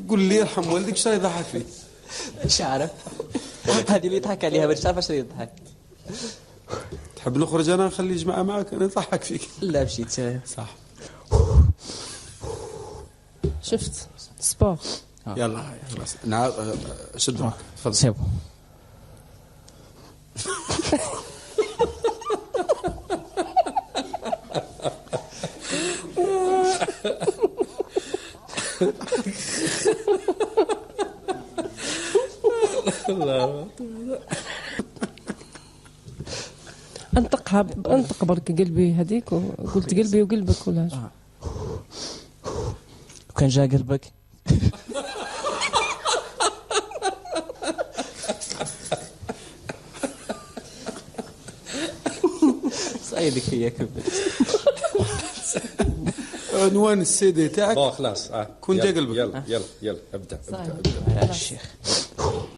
قول لي يرحم والديك اش يضحك فيك؟ مش عارف. هذه اللي يضحك عليها مش عارف اش يضحك. تحب نخرج انا نخلي جماعه معك انا نضحك فيك؟ لا مشيت صح. شفت سبور. يلا خلاص نعم. شد معك تفضل. سيبو. انطقها انطق برك قلبي هذيك وقلت قلبي وقلبك ولا وكان جا قلبك صايدك هي كبر. عنوان السي دي تاعك خلاص كون جا قلبك. يلا ابدا يا الشيخ.